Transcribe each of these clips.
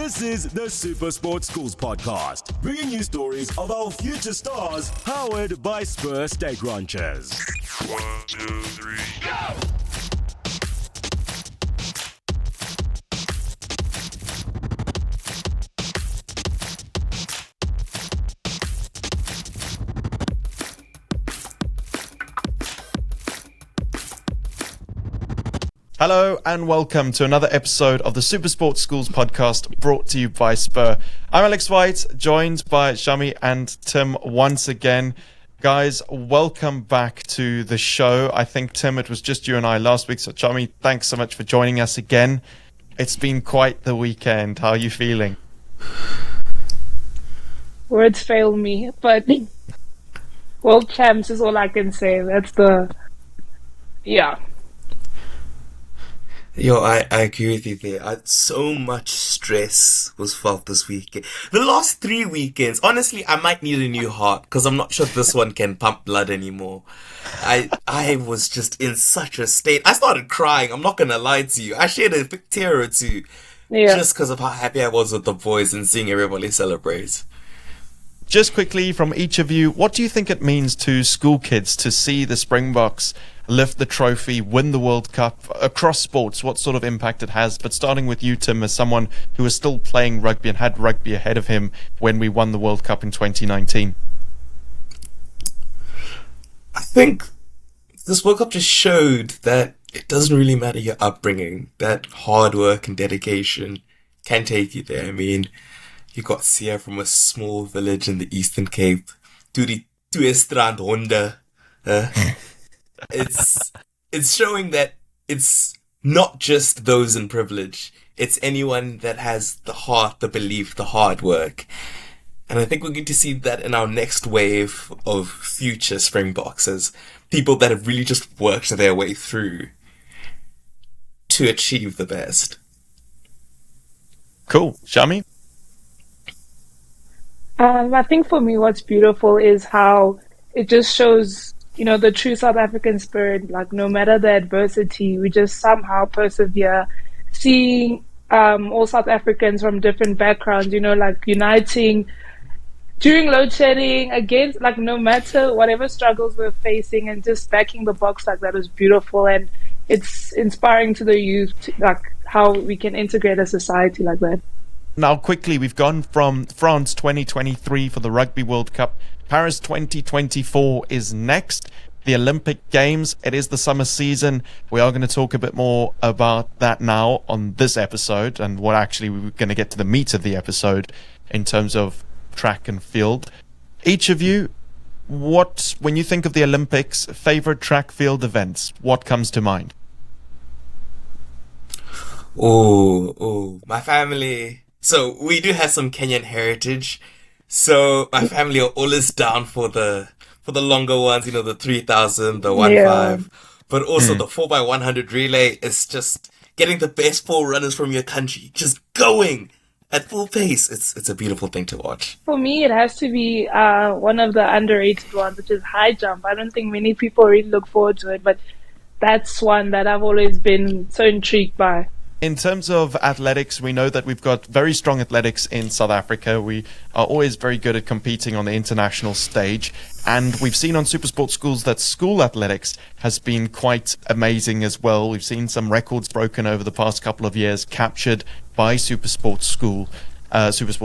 This is the SuperSport Schools podcast, bringing you stories of our future stars, powered by Spur Steak Ranchers. 1, 2, 3, go! Hello and welcome to another episode of the SuperSport Schools podcast brought to you by Spur. I'm Alex White, joined by Shami and Tim once again. Guys, welcome back to the show. I think, Tim, it was just you and I last week, so Shami, thanks so much for joining us again. It's been quite the weekend. How are you feeling? Words fail me, but world champs is all I can say. Yeah. Yo, I agree with you there. So much stress was felt this weekend. The last 3 weekends, honestly, I might need a new heart because I'm not sure this one can pump blood anymore. I was just in such a state. I started crying. I'm not going to lie to you. I shed a big tear or two just because of how happy I was with the boys and seeing everybody celebrate. Just quickly from each of you, what do you think it means to school kids to see the Springboks lift the trophy, win the World Cup across sports, what sort of impact it has? But starting with you, Tim, as someone who was still playing rugby and had rugby ahead of him when we won the World Cup in 2019. I think this World Cup just showed that it doesn't really matter your upbringing, that hard work and dedication can take you there. I mean, you got Sia from a small village in the Eastern Cape to Strand Honda. It's showing that it's not just those in privilege. It's anyone that has the heart, the belief, the hard work. And I think we're going to see that in our next wave of future Springboks as people that have really just worked their way through to achieve the best. Cool. Shami? I think for me what's beautiful is how it just shows, the true South African spirit. Like, no matter the adversity, we just somehow persevere. Seeing all South Africans from different backgrounds, uniting during load shedding against, no matter whatever struggles we're facing, and just backing the box like that is beautiful. And it's inspiring to the youth, how we can integrate a society like that. Now, quickly, we've gone from France 2023 for the Rugby World Cup. Paris 2024 is next. The Olympic Games, it is the summer season. We are going to talk a bit more about that now on this episode, and what actually we're going to get to the meat of the episode in terms of track and field. Each of you, when you think of the Olympics, favorite track field events, what comes to mind? Oh, my family. So we do have some Kenyan heritage. So my family are always down for the longer ones, the 3,000, the 1,500, but also the 4x100 relay is just getting the best 4 runners from your country, just going at full pace. It's a beautiful thing to watch. For me, it has to be one of the underrated ones, which is high jump. I don't think many people really look forward to it, but that's one that I've always been so intrigued by. In terms of athletics, we know that we've got very strong athletics in South Africa. We are always very good at competing on the international stage. And we've seen on SuperSport Schools that school athletics has been quite amazing as well. We've seen some records broken over the past couple of years captured by SuperSport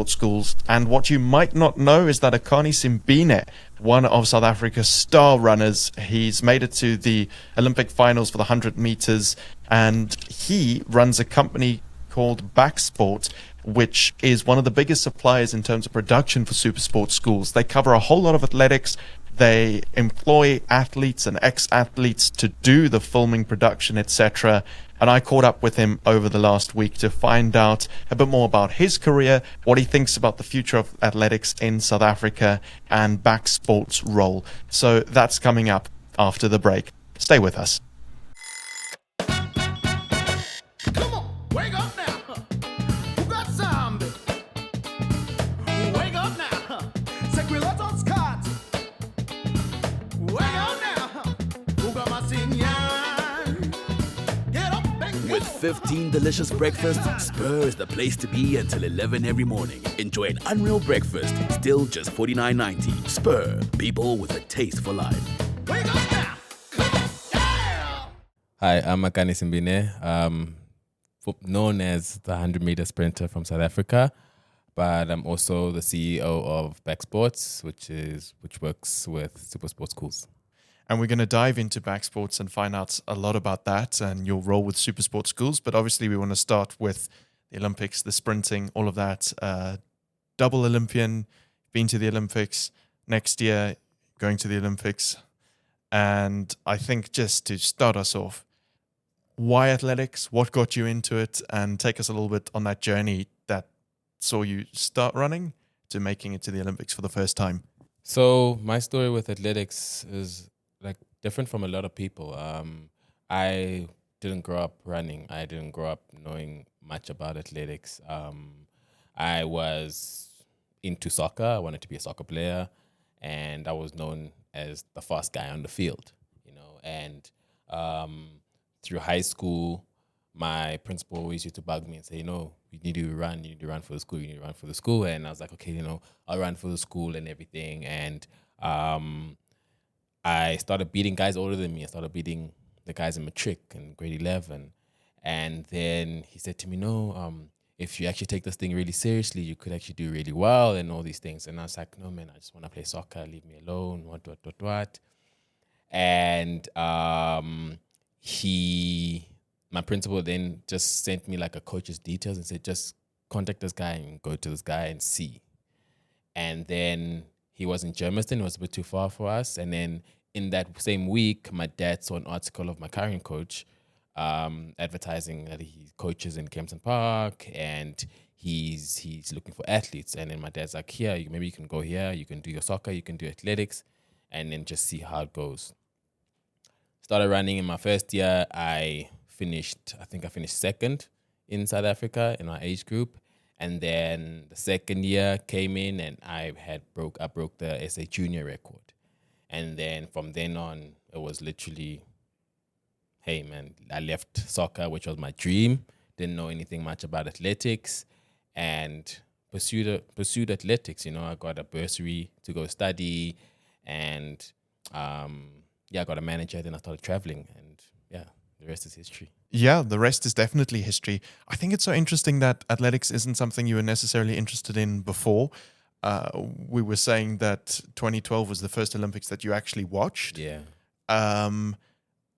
Schools. And what you might not know is that Akani Simbine, one of South Africa's star runners, he's made it to the Olympic finals for the 100 meters, and he runs a company called BackSport, which is one of the biggest suppliers in terms of production for SuperSport Schools. They cover a whole lot of athletics. They employ athletes and ex-athletes to do the filming, production, etc. And I caught up with him over the last week to find out a bit more about his career, what he thinks about the future of athletics in South Africa, and BackSport's role. So that's coming up after the break. Stay with us. Come on, wake up now. Who got zombie? Wake up now. Sequilatos cut. Wake up now. Who got my senior? Get up and go. 15 delicious breakfasts, Spur is the place to be until 11 every morning. Enjoy an unreal breakfast, still just $49.90. Spur, people with a taste for life. Wake up now. Come on. Yeah. Hi, I'm Akani Simbine, known as the 100-meter sprinter from South Africa, but I'm also the CEO of BackSport, which works with SuperSport Schools. And we're going to dive into BackSports and find out a lot about that and your role with SuperSport Schools. But obviously, we want to start with the Olympics, the sprinting, all of that. Double Olympian, been to the Olympics, next year going to the Olympics. And I think just to start us off, why athletics? What got you into it? And take us a little bit on that journey that saw you start running to making it to the Olympics for the first time. So my story with athletics is like different from a lot of people. I didn't grow up running. I didn't grow up knowing much about athletics. I was into soccer. I wanted to be a soccer player, and I was known as the fast guy on the field, And through high school, my principal always used to bug me and say, you need to run. You need to run for the school. You need to run for the school. And I was like, okay, I'll run for the school and everything. And I started beating guys older than me. I started beating the guys in matric in grade 11. And then he said to me, if you actually take this thing really seriously, you could actually do really well and all these things. And I was like, no, man, I just want to play soccer. Leave me alone, what. And my principal then just sent me like a coach's details and said, just contact this guy and go to this guy and see. And then he was in Germiston. It was a bit too far for us. And then in that same week, my dad saw an article of my current coach advertising that he coaches in Kempton Park and he's looking for athletes. And then my dad's like, here, maybe you can go here. You can do your soccer. You can do athletics. And then just see how it goes. Started running in my first year. I finished second in South Africa in our age group. And then the second year came in and I broke the SA junior record. And then from then on, it was literally, hey man, I left soccer, which was my dream. Didn't know anything much about athletics and pursued athletics. I got a bursary to go study and I got a manager. Then I started traveling and the rest is history. Yeah, the rest is definitely history. I think it's so interesting that athletics isn't something you were necessarily interested in before. We were saying that 2012 was the first Olympics that you actually watched. Yeah.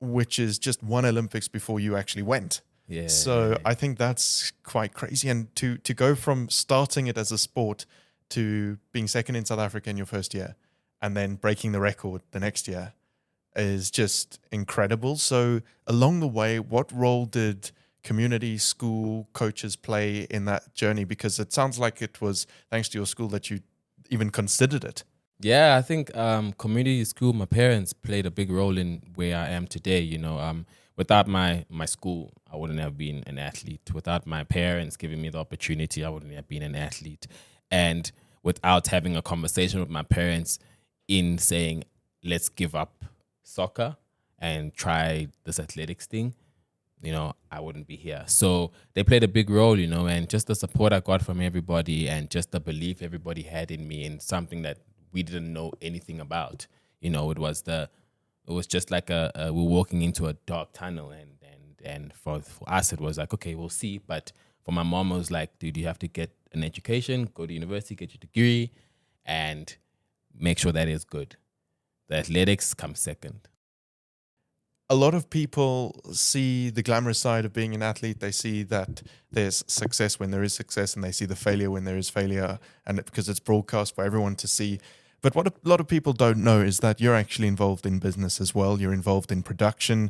Which is just one Olympics before you actually went. Yeah. So I think that's quite crazy. And to go from starting it as a sport to being second in South Africa in your first year and then breaking the record the next year is just incredible. So along the way, what role did community, school, coaches play in that journey? Because it sounds like it was thanks to your school that you even considered it. Yeah, I think community school, my parents played a big role in where I am today. Without my school, I wouldn't have been an athlete. Without my parents giving me the opportunity, I wouldn't have been an athlete. And without having a conversation with my parents in saying, let's give up soccer and try this athletics thing, I wouldn't be here. So they played a big role, and just the support I got from everybody and just the belief everybody had in me in something that we didn't know anything about. It was just like we're walking into a dark tunnel and for us it was like, okay, we'll see. But for my mom, it was like, dude, you have to get an education, go to university, get your degree, and make sure that is good. The athletics comes second. A lot of people see the glamorous side of being an athlete. They see that there's success when there is success, and they see the failure when there is failure, and because it's broadcast for everyone to see. But what a lot of people don't know is that you're actually involved in business as well. You're involved in production.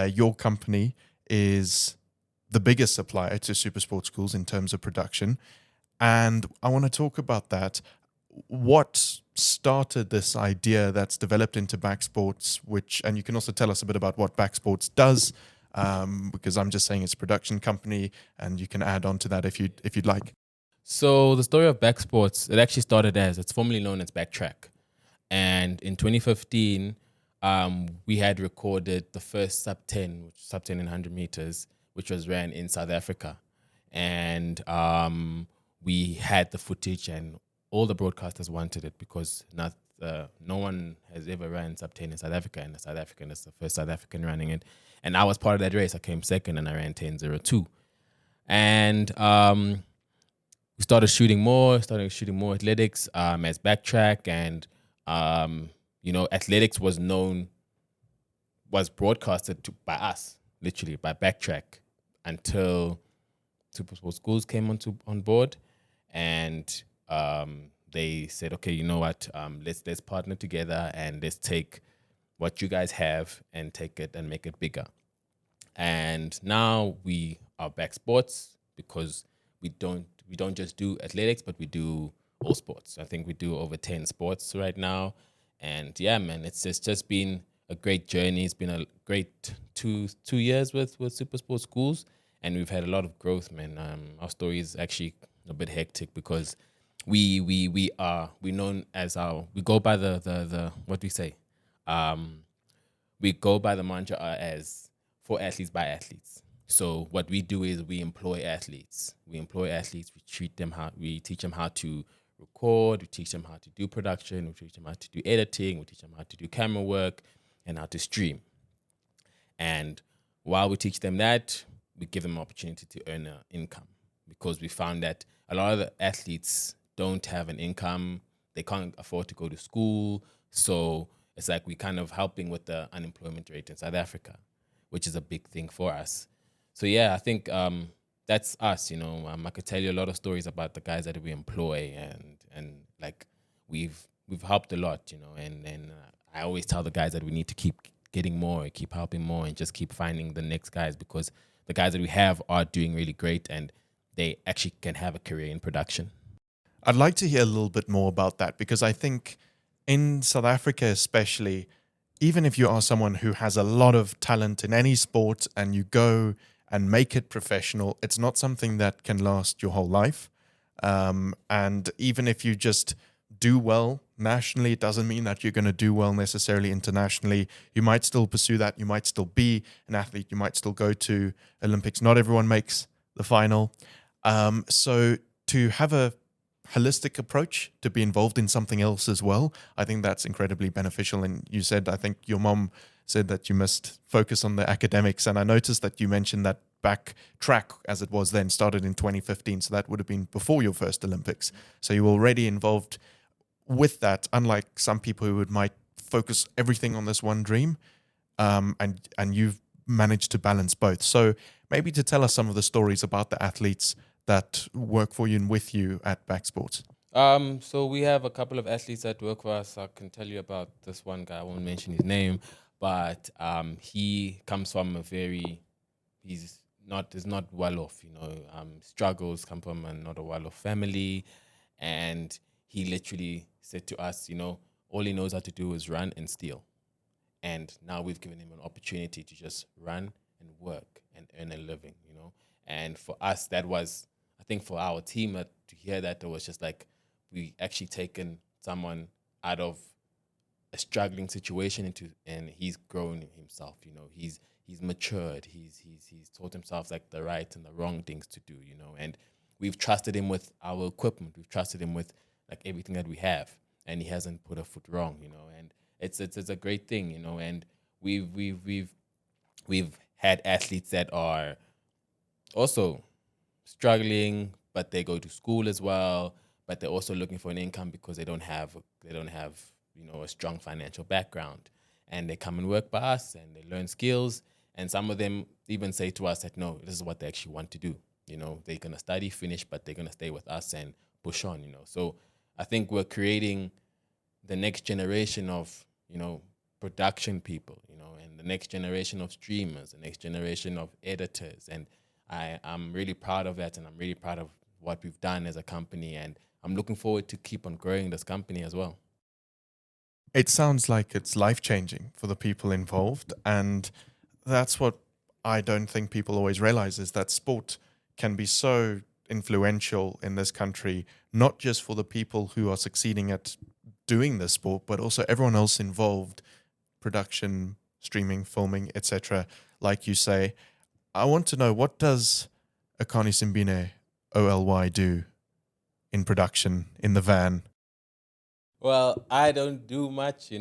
Your company is the biggest supplier to SuperSport Schools in terms of production. And I want to talk about that. What started this idea that's developed into BackSports, and you can also tell us a bit about what BackSports does, because I'm just saying it's a production company, and you can add on to that if you'd like. So the story of BackSports, it actually started it's formerly known as Backtrack. And in 2015, we had recorded the first sub 10 in 100 meters, which was ran in South Africa. And we had the footage, and all the broadcasters wanted it because no one has ever ran sub 10 in South Africa, and the South African is the first South African running it. And I was part of that race. I came second, and I ran 10:02. And we started shooting more athletics as backtrack, and athletics was broadcasted by us, literally by backtrack, until SuperSport Schools came on board, and they said, okay, you know what, let's partner together and let's take what you guys have and take it and make it bigger. And now we are BackSports because we don't just do athletics, but we do all sports. I think we do over 10 sports right now. And yeah, man, it's just been a great journey. It's been a great two years with SuperSport Schools, and we've had a lot of growth, man. Our story is actually a bit hectic because we known as we go by the what we say. We go by the mantra as for athletes by athletes. So what we do is we employ athletes. We teach them how to record. We teach them how to do production. We teach them how to do editing. We teach them how to do camera work and how to stream. And while we teach them that, we give them an opportunity to earn an income, because we found that a lot of the athletes don't have an income. They can't afford to go to school. So it's like we kind of helping with the unemployment rate in South Africa, which is a big thing for us. So yeah, I think that's us. I could tell you a lot of stories about the guys that we employ, and like we've helped a lot. And I always tell the guys that we need to keep getting more, keep helping more, and just keep finding the next guys, because the guys that we have are doing really great, and they actually can have a career in production. I'd like to hear a little bit more about that, because I think in South Africa especially, even if you are someone who has a lot of talent in any sport and you go and make it professional, it's not something that can last your whole life. And even if you just do well nationally, it doesn't mean that you're going to do well necessarily internationally. You might still pursue that. You might still be an athlete. You might still go to Olympics. Not everyone makes the final. So to have a holistic approach, to be involved in something else as well, I think that's incredibly beneficial. And you said, I think your mom said that you must focus on the academics. And I noticed that you mentioned that backtrack, as it was then, started in 2015. So that would have been before your first Olympics. So you were already involved with that, unlike some people who might focus everything on this one dream. And you've managed to balance both. So maybe to tell us some of the stories about the athletes that work for you and with you at BackSport. So we have a couple of athletes that work for us. I can tell you about this one guy. I won't mention his name, but he comes from he's not well off, struggles, come from not a well off family. And he literally said to us, all he knows how to do is run and steal. And now we've given him an opportunity to just run and work and earn a living, And for us, that was, I think for our team to hear that, it was just like we actually taken someone out of a struggling situation and he's grown himself. He's matured. He's taught himself like the right and the wrong things to do. And we've trusted him with our equipment. We've trusted him with like everything that we have, and he hasn't put a foot wrong. And it's a great thing. And we've had athletes that are also struggling, but they go to school as well, but they're also looking for an income because they don't have a strong financial background, and they come and work by us and they learn skills. And some of them even say to us that no, this is what they actually want to do. They're gonna study, finish, but they're gonna stay with us and push on. So I think we're creating the next generation of production people, and the next generation of streamers, the next generation of editors. And I'm really proud of that, and I'm really proud of what we've done as a company, and I'm looking forward to keep on growing this company as well. It sounds like it's life-changing for the people involved, and that's what I don't think people always realize, is that sport can be so influential in this country, not just for the people who are succeeding at doing the sport, but also everyone else involved, production, streaming, filming, etc. Like you say, I want to know, what does Akani Simbine OLY do in production in the van? Well, I don't do much,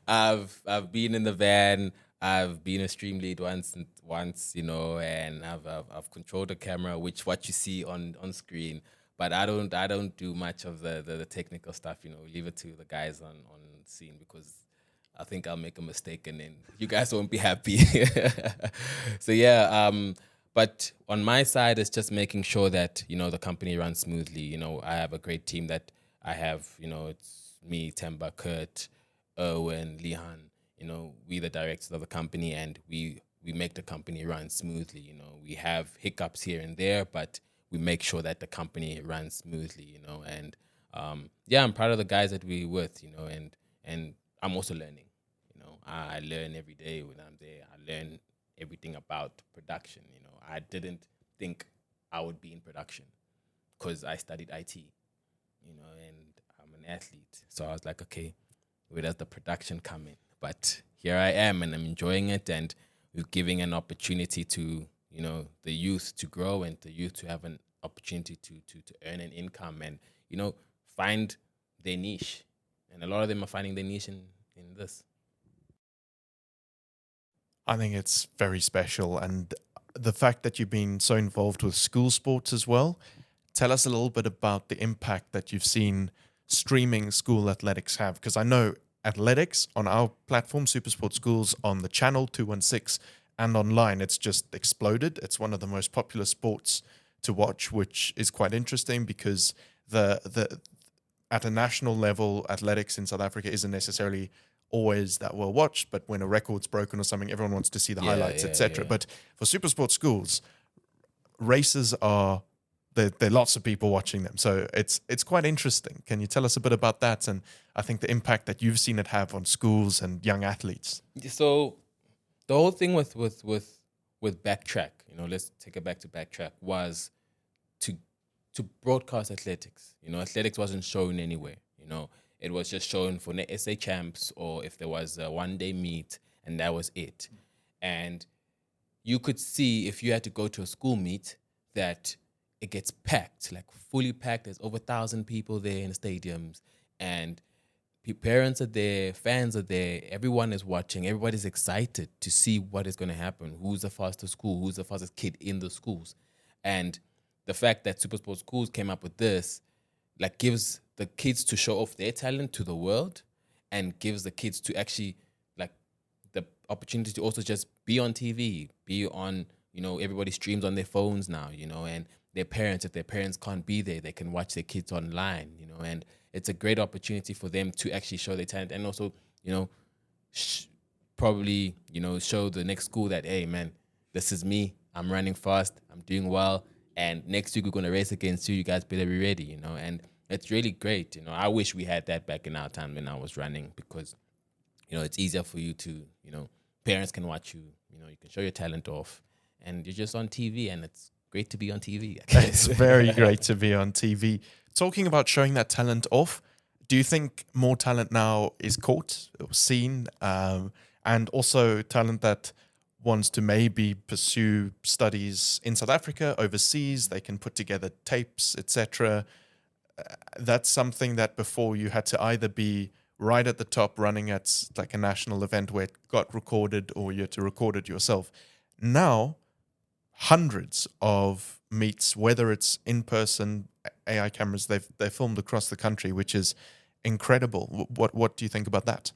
I've been in the van. I've been a stream lead once, and I've controlled the camera, which what you see on screen. But I don't do much of the technical stuff. Leave it to the guys on scene, because I think I'll make a mistake and then you guys won't be happy. So yeah, but on my side, it's just making sure that, the company runs smoothly. I have a great team that I have, it's me, Temba, Kurt, Erwin, Lihan, we the directors of the company, and we make the company run smoothly. We have hiccups here and there, but we make sure that the company runs smoothly, and I'm proud of the guys that we with, and I'm also learning. I learn every day when I'm there. I learn everything about production. I didn't think I would be in production because I studied IT, and I'm an athlete. So I was like, okay, where does the production come in? But here I am, and I'm enjoying it, and we're giving an opportunity to, the youth to grow, and the youth to have an opportunity to earn an income and, find their niche. And a lot of them are finding their niche in this. I think it's very special. And the fact that you've been so involved with school sports as well, tell us a little bit about the impact that you've seen streaming school athletics have. Because I know athletics on our platform, SuperSport Schools, on the channel 216 and online, it's just exploded. It's one of the most popular sports to watch, which is quite interesting because the at a national level, athletics in South Africa isn't necessarily always that well watched, but when a record's broken or something, everyone wants to see the highlights, etc. But for SuperSport Schools, races are there are lots of people watching them, so it's quite interesting. Can you tell us a bit about that, and I think the impact that you've seen it have on schools and young athletes? So the whole thing with Backtrack, let's take it back to Backtrack, was to broadcast athletics. Athletics wasn't shown anywhere. It was just shown for SA champs, or if there was a one-day meet, and that was it. And you could see, if you had to go to a school meet, that it gets packed, like fully packed. There's over 1,000 people there in the stadiums, and parents are there, fans are there, everyone is watching, everybody's excited to see what is going to happen, who's the fastest school, who's the fastest kid in the schools. And the fact that SuperSport Schools came up with this, like, gives the kids to show off their talent to the world, and gives the kids to actually, like, the opportunity to also just be on TV, be on, everybody streams on their phones now, and their parents, if their parents can't be there, they can watch their kids online, and it's a great opportunity for them to actually show their talent, and also, probably, show the next school that, hey, man, this is me, I'm running fast, I'm doing well, and next week we're going to race against you, you guys better be ready, and it's really great. I wish we had that back in our time when I was running, because, it's easier for you to, parents can watch you, you can show your talent off, and you're just on TV, and it's great to be on TV. It's very great to be on TV. Talking about showing that talent off, do you think more talent now is caught or seen, and also talent that wants to maybe pursue studies in South Africa, overseas, they can put together tapes, etc.? That's something that before you had to either be right at the top running at like a national event where it got recorded, or you had to record it yourself. Now, hundreds of meets, whether it's in person, AI cameras, they're filmed across the country, which is incredible. What do you think about that?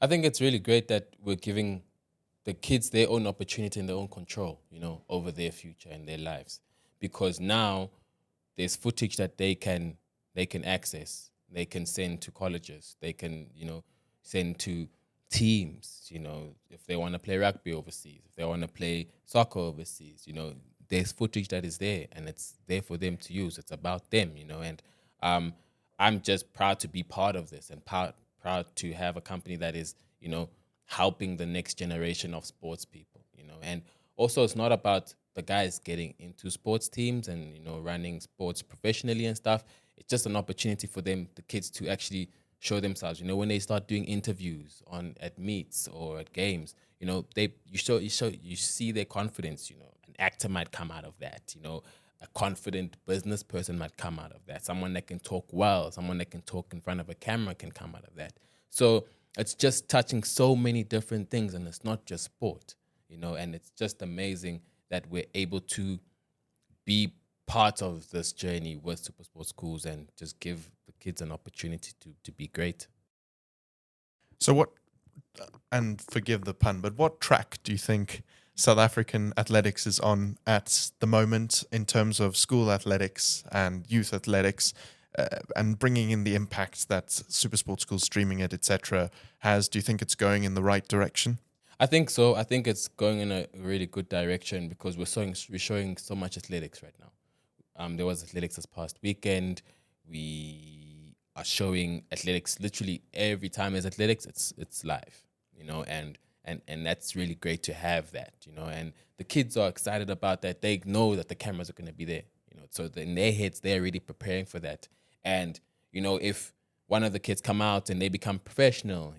I think it's really great that we're giving the kids their own opportunity and their own control, over their future and their lives, because now there's footage that they can access, they can send to colleges, they can, send to teams, if they want to play rugby overseas, if they want to play soccer overseas, there's footage that is there, and it's there for them to use. It's about them, and I'm just proud to be part of this, and proud to have a company that is, helping the next generation of sports people, and also it's not about the guys getting into sports teams and, running sports professionally and stuff. It's just an opportunity for them, the kids, to actually show themselves. When they start doing interviews at meets or at games, you see their confidence. An actor might come out of that. A confident business person might come out of that. Someone that can talk well, someone that can talk in front of a camera can come out of that. So it's just touching so many different things, and it's not just sport, and it's just amazing that we're able to be part of this journey with SuperSport Schools and just give the kids an opportunity to be great. So what, and forgive the pun, but what track do you think South African athletics is on at the moment in terms of school athletics and youth athletics, and bringing in the impact that SuperSport Schools, streaming it, etc., has? Do you think it's going in the right direction? I think so. I think it's going in a really good direction because we're showing so much athletics right now. There was athletics this past weekend. We are showing athletics literally every time there's athletics. It's live, and that's really great to have that, and the kids are excited about that. They know that the cameras are going to be there, so in their heads, they're already preparing for that. And, if one of the kids come out and they become professional,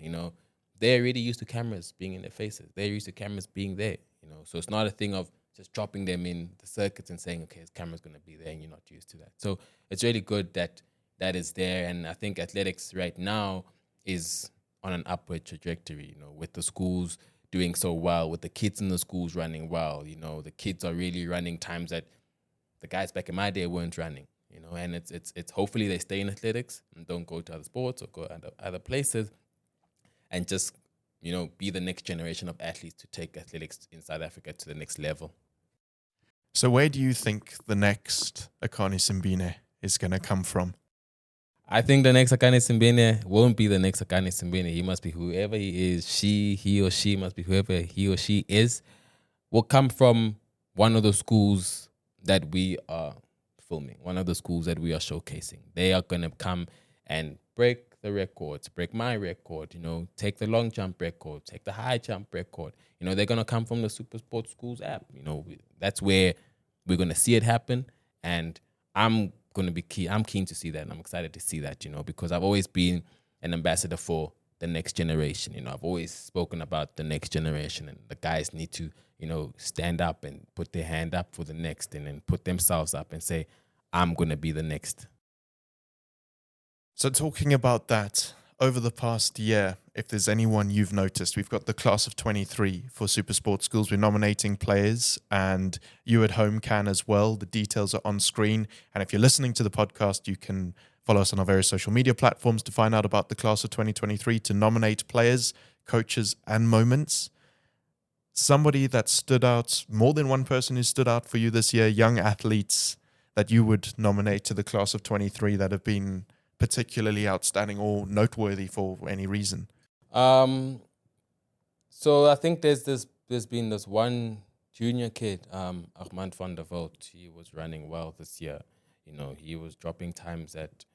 they're already used to cameras being in their faces. They're used to cameras being there, so it's not a thing of just dropping them in the circuits and saying, okay, this camera's going to be there and you're not used to that. So it's really good that that is there. And I think athletics right now is on an upward trajectory, with the schools doing so well, with the kids in the schools running well. The kids are really running times that the guys back in my day weren't running, and it's hopefully they stay in athletics and don't go to other sports or go other places and just, be the next generation of athletes to take athletics in South Africa to the next level. So where do you think the next Akani Simbine is going to come from? I think the next Akani Simbine won't be the next Akani Simbine. He must be whoever he is. He or she must be whoever he or she is. Will come from one of the schools that we are filming, one of the schools that we are showcasing. They are going to come and break the records, break my record, take the long jump record, take the high jump record. They're going to come from the SuperSport Schools app. That's where we're going to see it happen. And I'm going to be key. I'm keen to see that. And I'm excited to see that, because I've always been an ambassador for the next generation. I've always spoken about the next generation, and the guys need to, stand up and put their hand up for the next, and then put themselves up and say, I'm going to be the next. So talking about that, over the past year, if there's anyone you've noticed, we've got the class of 23 for SuperSport Schools. We're nominating players, and you at home can as well. The details are on screen. And if you're listening to the podcast, you can follow us on our various social media platforms to find out about the class of 2023, to nominate players, coaches, and moments. Somebody that stood out, more than one person who stood out for you this year, young athletes that you would nominate to the class of 23 that have been particularly outstanding or noteworthy for any reason? So I think there's been this one junior kid, Armand van der Veld. He was running well this year. He was dropping times that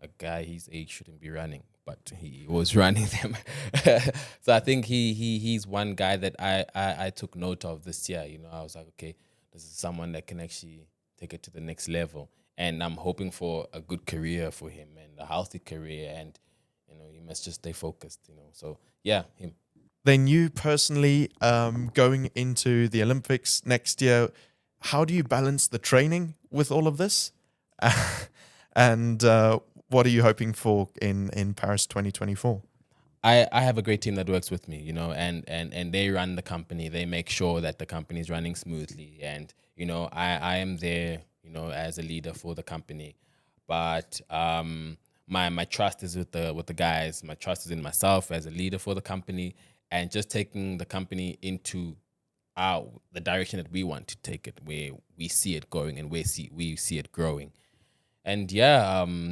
a guy his age shouldn't be running, but he was running them. So I think he's one guy that I took note of this year. I was like, okay, this is someone that can actually take it to the next level. And I'm hoping for a good career for him and a healthy career. And, he must just stay focused, So, yeah, him. Then you personally, going into the Olympics next year, how do you balance the training with all of this? And what are you hoping for in Paris 2024? I have a great team that works with me, and they run the company. They make sure that the company is running smoothly. And, I am there, as a leader for the company. But my trust is with the guys. My trust is in myself as a leader for the company, and just taking the company into the direction that we want to take it, where we see it going and we see it growing. And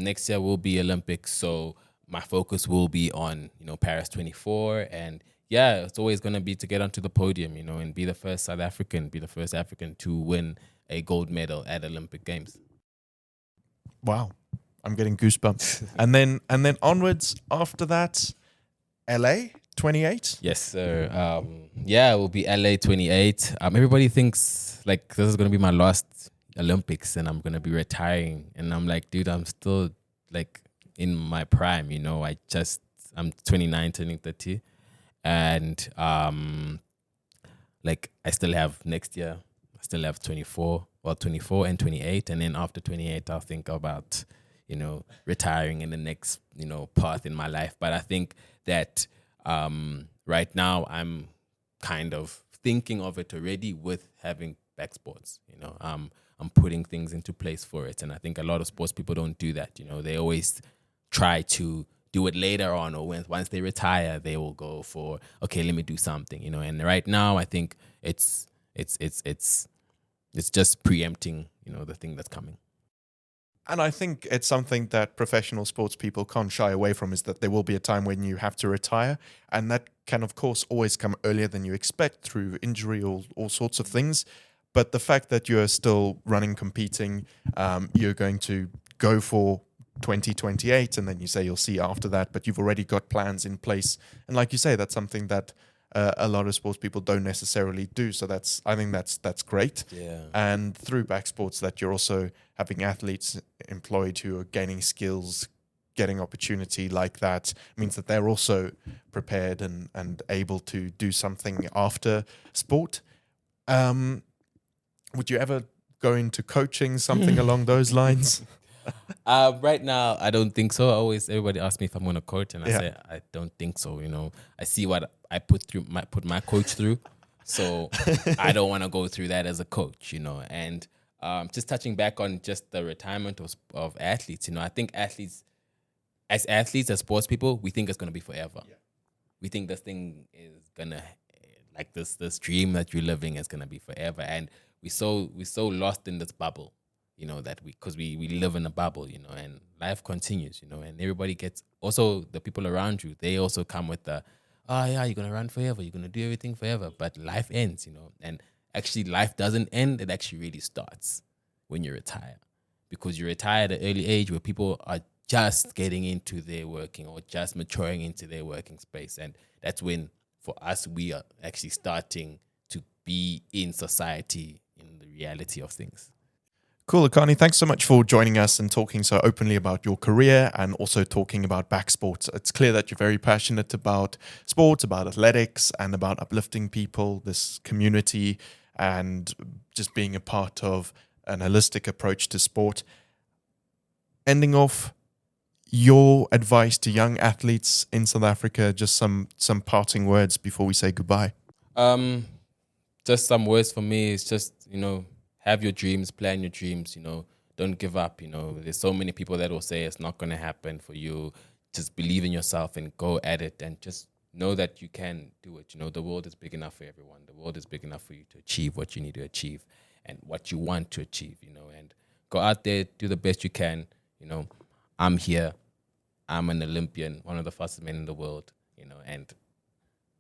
next year will be Olympics, so my focus will be on Paris 24, and it's always going to be to get onto the podium, and be the first South African, be the first African to win a gold medal at Olympic Games. Wow, I'm getting goosebumps. and then onwards after that, LA 28. Yes, sir. It will be LA 28. Everybody thinks like this is going to be my last Olympics and I'm going to be retiring, and I'm like, dude, I'm still like in my prime. I'm 29 turning 30, and like I still have next year, I still have 24 and 28. And then after 28, I'll think about, retiring in the next, path in my life. But I think that right now I'm kind of thinking of it already with having BackSports. I'm putting things into place for it. And I think a lot of sports people don't do that. They always try to do it later on, or once they retire, they will go for, okay, let me do something, And right now, I think it's just preempting, the thing that's coming. And I think it's something that professional sports people can't shy away from, is that there will be a time when you have to retire. And that can, of course, always come earlier than you expect through injury or all sorts of things. But the fact that you're still running, competing, you're going to go for 2028, and then you say you'll see after that, but you've already got plans in place. And like you say, that's something that a lot of sports people don't necessarily do. So I think that's great. Yeah. And through BackSports, that you're also having athletes employed who are gaining skills, getting opportunity like that, means that they're also prepared and able to do something after sport. Would you ever go into coaching, something along those lines? Right now, I don't think so. Everybody asks me if I'm going to coach, and I say I don't think so. I see what I put my coach through, so I don't want to go through that as a coach. And just touching back on just the retirement of athletes. I think athletes, as sports people, we think it's going to be forever. Yeah. We think this thing is gonna, like this dream that you're living is going to be forever, and we're so lost in this bubble. That because we live in a bubble, and life continues, and everybody gets, also the people around you, they also come with the, oh yeah, you're going to run forever, you're going to do everything forever, but life ends, and actually life doesn't end, it actually really starts when you retire, because you retire at an early age where people are just getting into their working or just maturing into their working space, and that's when, for us, we are actually starting to be in society, in the reality of things. Cool, Akani. Thanks so much for joining us and talking so openly about your career, and also talking about BackSports. It's clear that you're very passionate about sports, about athletics, and about uplifting people, this community, and just being a part of an holistic approach to sport. Ending off, your advice to young athletes in South Africa, just some parting words before we say goodbye. Just some words for me is just, have your dreams, plan your dreams, don't give up, There's so many people that will say it's not going to happen for you. Just believe in yourself and go at it, and just know that you can do it. The world is big enough for everyone. The world is big enough for you to achieve what you need to achieve and what you want to achieve, and go out there, do the best you can. I'm here. I'm an Olympian, one of the fastest men in the world, and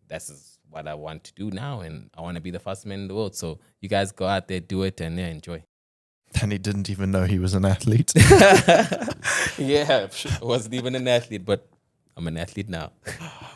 that's what I want to do now, and I want to be the fastest man in the world. So you guys go out there, do it, and enjoy. And he didn't even know he was an athlete. Yeah, I wasn't even an athlete, but I'm an athlete now.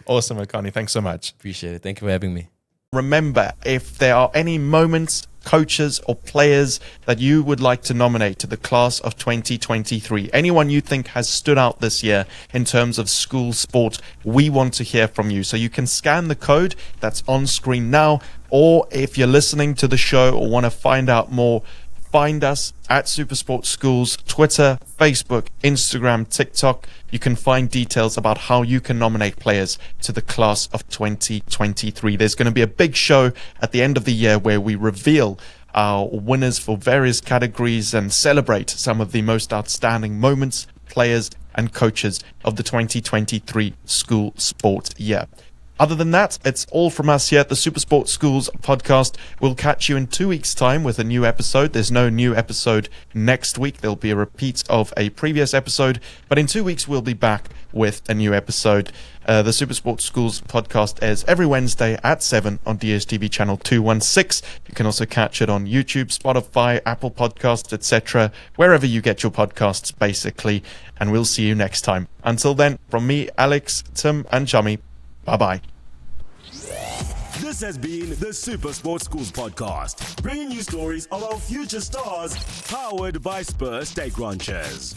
Awesome, Akani. Thanks so much. Appreciate it. Thank you for having me. Remember, if there are any moments, coaches or players that you would like to nominate to the class of 2023, anyone you think has stood out this year in terms of school sport, we want to hear from you. So you can scan the code that's on screen now, or if you're listening to the show or want to find out more, find us at SuperSport Schools, Twitter, Facebook, Instagram, TikTok. You can find details about how you can nominate players to the class of 2023. There's going to be a big show at the end of the year where we reveal our winners for various categories and celebrate some of the most outstanding moments, players, and coaches of the 2023 school sport year. Other than that, it's all from us here at the SuperSport Schools podcast. We'll catch you in 2 weeks' time with a new episode. There's no new episode next week. There'll be a repeat of a previous episode. But in 2 weeks, we'll be back with a new episode. The SuperSport Schools podcast airs every Wednesday at 7 on DSTV channel 216. You can also catch it on YouTube, Spotify, Apple Podcasts, etc., wherever you get your podcasts, basically. And we'll see you next time. Until then, from me, Alex, Tim, and Chummy, bye-bye. This has been the SuperSport Schools podcast, bringing you stories of our future stars, powered by Spur Steak Ranchers.